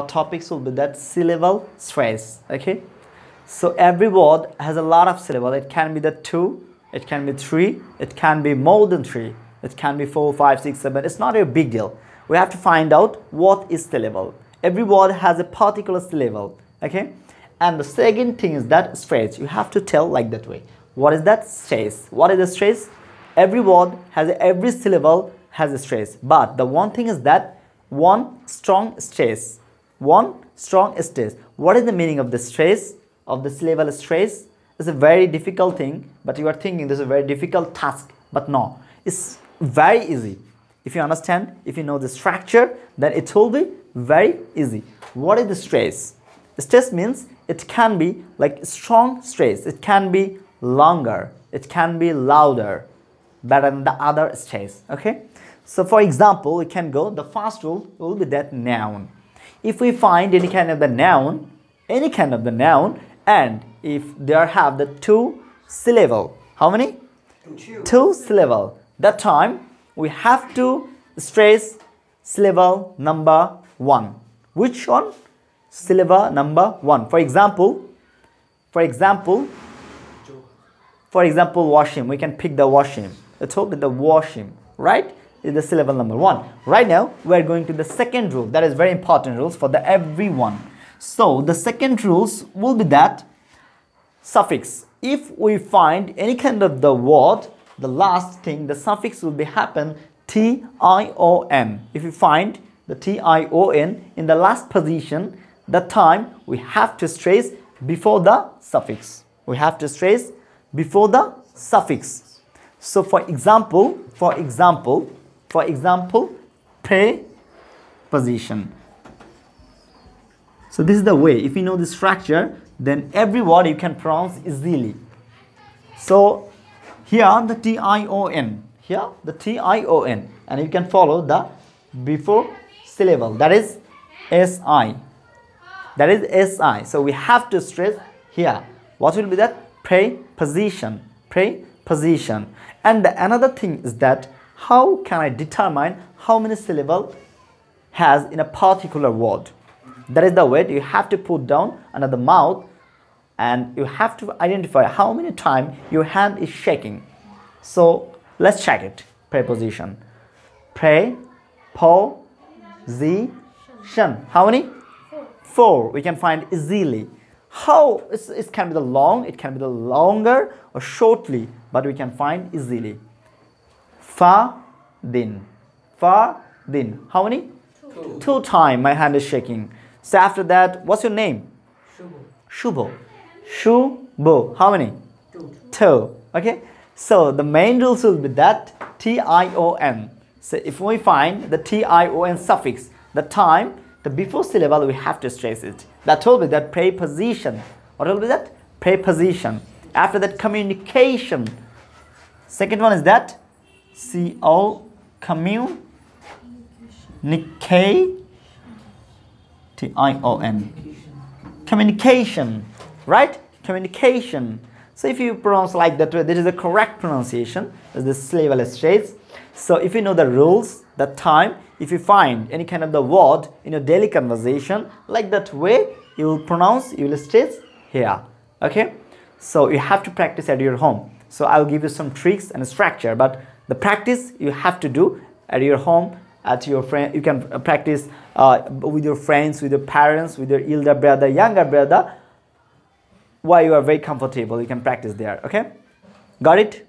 Our topics will be that syllable stress. Okay, so every word has a lot of syllable. It can be the 2, it can be 3, it can be more than 3, it can be 4, 5, 6, 7. It's not a big deal. We have to find out what is syllable. Every word has a particular syllable. Okay, and the second thing is that stress. You have to tell like that way. What is that stress? What is the stress? Every word has every syllable has a stress, but the one thing is that one strong stress. One strong stress. What is the meaning of the stress, of the syllable stress? It's a very difficult thing, but you are thinking this is a very difficult task. But no, it's very easy. If you understand, if you know the structure, then it will be very easy. What is the stress? Stress means it can be like strong stress. It can be longer. It can be louder, better than the other stress. Okay. So for example, we can go. The first rule will be that noun. If we find any kind of the noun, and if there have the 2 syllable, how many? 2 syllable. That time we have to stress syllable number 1. Which one? Syllable number 1. For example, washing. We can pick the washing. Let's hope that the washing, right, is the syllable number 1. Right now we are going to the second rule. That is very important rules for the everyone. So the second rules will be that suffix. If we find any kind of the word, the last thing, the suffix will be happen tion. If you find the tion in the last position, that time we have to stress before the suffix. We have to stress before the suffix. So for example, preposition. So this is the way. If you know the structure, then every word you can pronounce easily. So here the tion, and you can follow the before syllable, that is si. So we have to stress here. What will be that? Preposition. And another thing is that how can I determine how many syllables has in a particular word? That is the way you have to put down under the mouth, and you have to identify how many times your hand is shaking. So let's check it. Preposition. Preposition. How many? 4. We can find easily. How it can be the long, it can be the longer or shortly, but we can find easily. Fardin. How many? 2 times my hand is shaking. So after that, what's your name? Shubho. How many? 2. Okay. So the main rules will be that tion. So if we find the tion suffix, the time, the before syllable, we have to stress it. That will be that preposition. What will be that? Preposition. After that, communication. Second one is that communication, right? Communication. So if you pronounce like that way, this is the correct pronunciation. This is the syllable stress. So if you know the rules, the time, if you find any kind of the word in your daily conversation, like that way, you will pronounce, you will stress here. Okay. So you have to practice at your home. So I will give you some tricks and structure, but the practice you have to do at your home, at your friend. You can practice with your friends, with your parents, with your elder brother, younger brother. While you are very comfortable, you can practice there. Okay, got it?